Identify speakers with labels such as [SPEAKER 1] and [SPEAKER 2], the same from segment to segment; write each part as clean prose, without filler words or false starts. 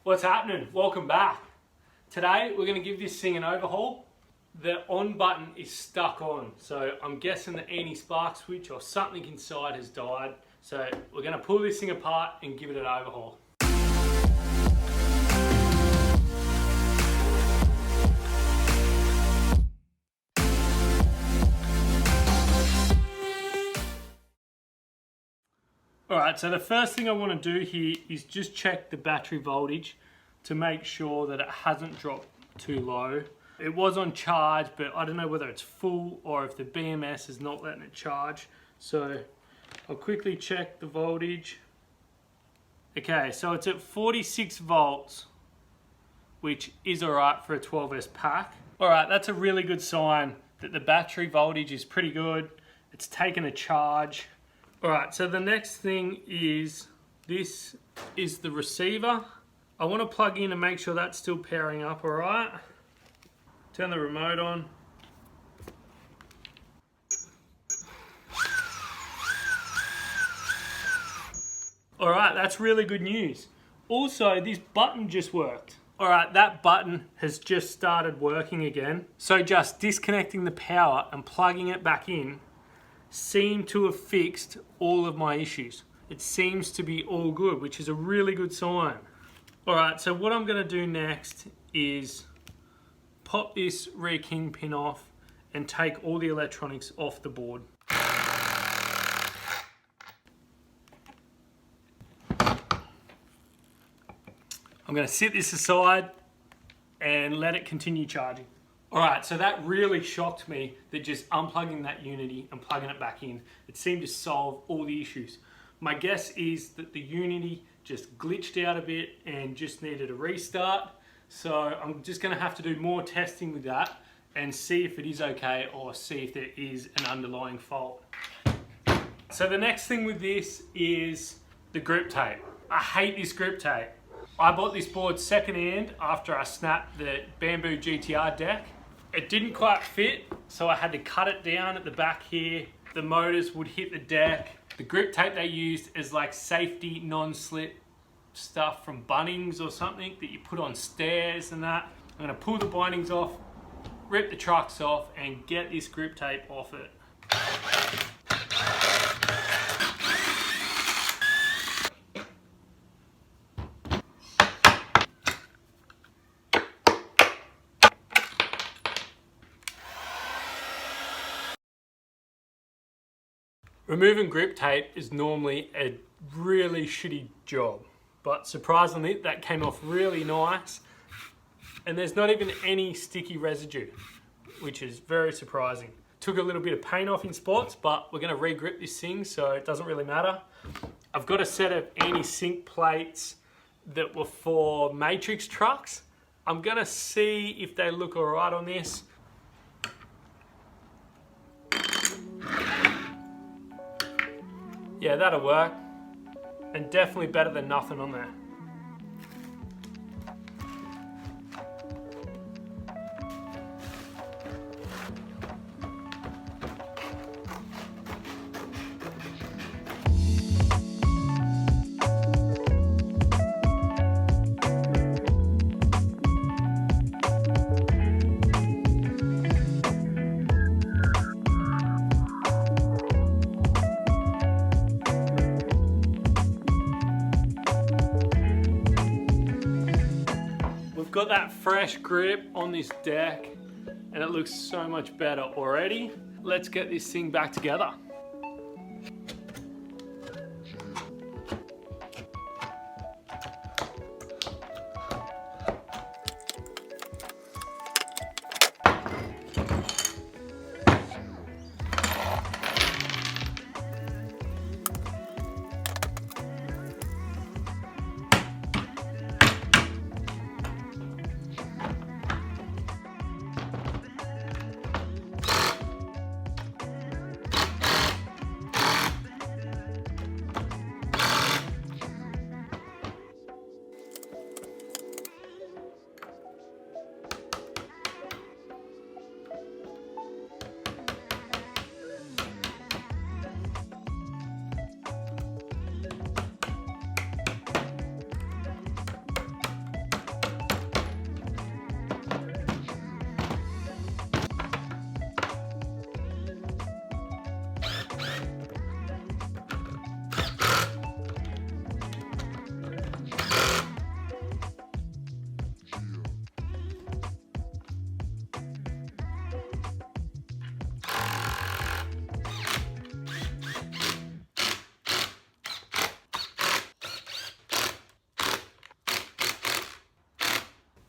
[SPEAKER 1] What's happening? Welcome back. Today we're going to give this thing an overhaul. The on button is stuck on, so I'm guessing the anti-spark switch or something inside has died. So we're going to pull this thing apart and give it an overhaul. Alright, so the first thing I want to do here is just check the battery voltage to make sure that it hasn't dropped too low. It was on charge, but I don't know whether it's full or if the BMS is not letting it charge. So I'll quickly check the voltage. Okay, so it's at 46 volts, which is alright for a 12S pack. Alright, that's a really good sign that the battery voltage is pretty good. It's taken a charge. Alright, so the next thing is, this is the receiver. I want to plug in and make sure that's still powering up, alright? Turn the remote on. Alright, that's really good news. Also, this button just worked. Alright, that button has just started working again. So just disconnecting the power and plugging it back in seem to have fixed all of my issues. It seems to be all good, which is a really good sign. Alright, so what I'm going to do next is pop this rear kingpin off and take all the electronics off the board. I'm going to sit this aside and let it continue charging. Alright, so that really shocked me, that just unplugging that Unity and plugging it back in, it seemed to solve all the issues. My guess is that the Unity just glitched out a bit and just needed a restart. So I'm just going to have to do more testing with that and see if it is okay or see if there is an underlying fault. So the next thing with this is the grip tape. I hate this grip tape. I bought this board secondhand after I snapped the Bamboo GTR deck. It didn't quite fit, so I had to cut it down at the back here. The motors would hit the deck. The grip tape they used is like safety non-slip stuff from Bunnings or something that you put on stairs and that. I'm going to pull the bindings off, rip the trucks off and get this grip tape off it. Removing grip tape is normally a really shitty job, but surprisingly that came off really nice and there's not even any sticky residue, which is very surprising. Took a little bit of paint off in spots, but we're going to re-grip this thing so it doesn't really matter. I've got a set of anti-sink plates that were for Matrix trucks. I'm going to see if they look alright on this. Yeah, that'll work, and definitely better than nothing on there. Got that fresh grip on this deck and it looks so much better already. Let's get this thing back together.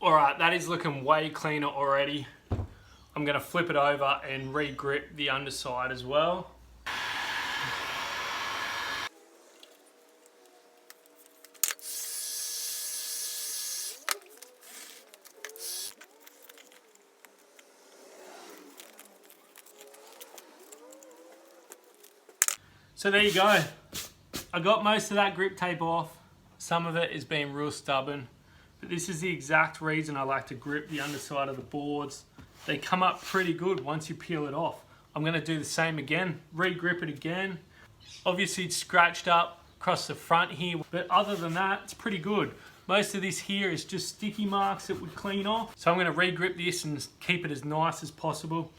[SPEAKER 1] All right, that is looking way cleaner already. I'm gonna flip it over and re-grip the underside as well. So there you go. I got most of that grip tape off. Some of it is being real stubborn, but this is the exact reason I like to grip the underside of the boards. They come up pretty good once you peel it off. I'm gonna do the same again, re-grip it again. Obviously it's scratched up across the front here, but other than that, it's pretty good. Most of this here is just sticky marks that would clean off. So I'm gonna re-grip this and keep it as nice as possible.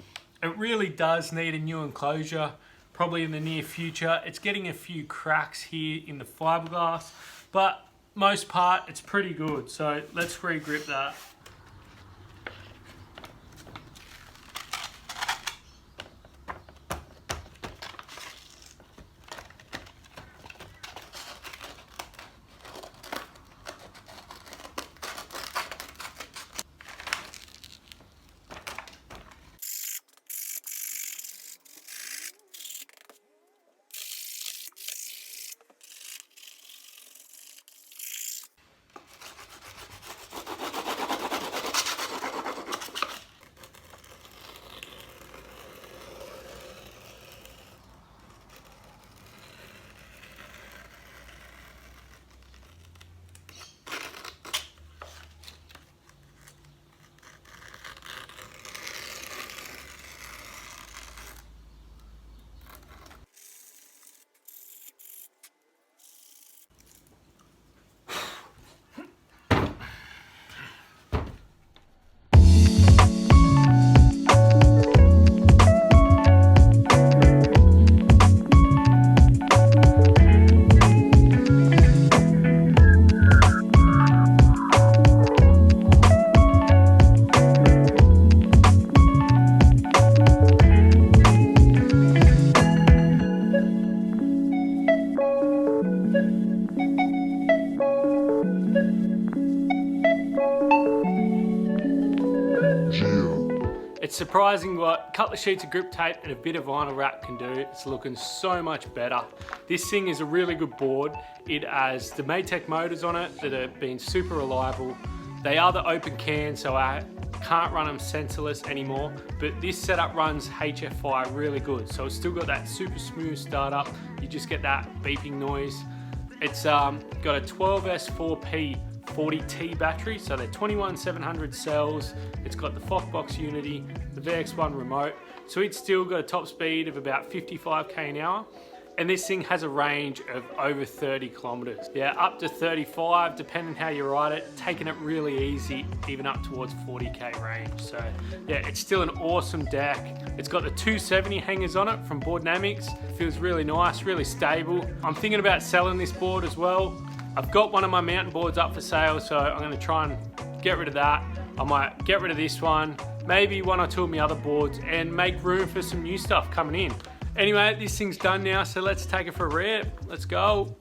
[SPEAKER 1] It really does need a new enclosure, probably in the near future. It's getting a few cracks here in the fiberglass, but most part, it's pretty good. So let's re-grip that. It's surprising what a couple of sheets of grip tape and a bit of vinyl wrap can do. It's looking so much better. This thing is a really good board. It has the Maytech motors on it that have been super reliable. They are the open can, so I can't run them sensorless anymore, but this setup runs HFI really good. So it's still got that super smooth startup. You just get that beeping noise. It's got a 12S4P 40T battery, so they're 21700 cells. It's got the Foxbox Unity, the VX1 remote, so it's still got a top speed of about 55k an hour, and this thing has a range of over 30 kilometers. Yeah, up to 35 depending how you ride it, taking it really easy, even up towards 40k range. So yeah, it's still an awesome deck. It's got the 270 hangers on it from Boardnamics. Feels really nice, really stable. I'm thinking about selling this board as well. I've got one of my mountain boards up for sale, so I'm going to try and get rid of that. I might get rid of this one, maybe one or two of my other boards, and make room for some new stuff coming in. Anyway, this thing's done now, so let's take it for a rip. Let's go.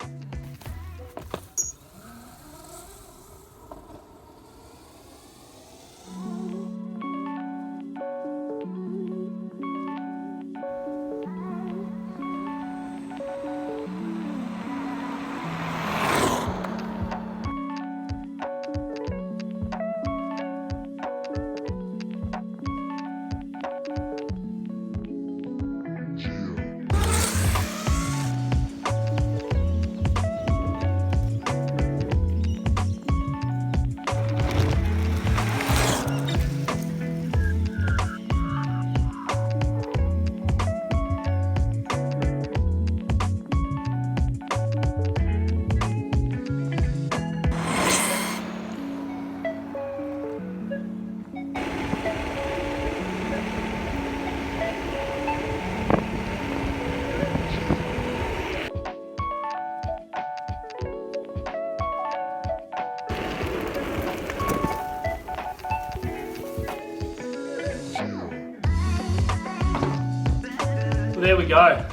[SPEAKER 1] Well, there we go.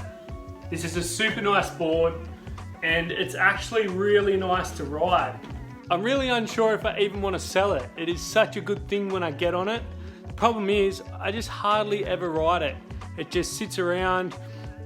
[SPEAKER 1] This is a super nice board, and it's actually really nice to ride. I'm really unsure if I even want to sell it. It is such a good thing when I get on it. The problem is I just hardly ever ride it. It just sits around,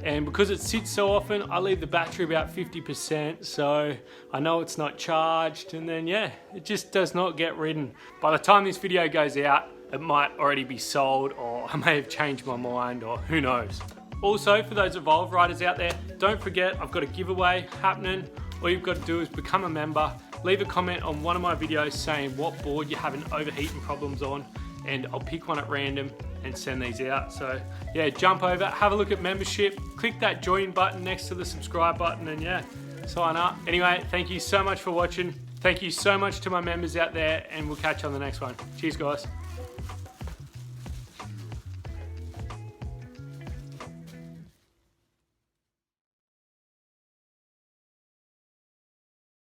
[SPEAKER 1] and because it sits so often, I leave the battery about 50%, so I know it's not charged, and then yeah, it just does not get ridden. By the time this video goes out, it might already be sold, or I may have changed my mind, or who knows. Also, for those Evolve riders out there, don't forget I've got a giveaway happening. All you've got to do is become a member, leave a comment on one of my videos saying what board you're having overheating problems on, and I'll pick one at random and send these out. So yeah, jump over, have a look at membership, click that join button next to the subscribe button, and yeah, sign up. Anyway, thank you so much for watching. Thank you so much to my members out there, and we'll catch you on the next one. Cheers, guys.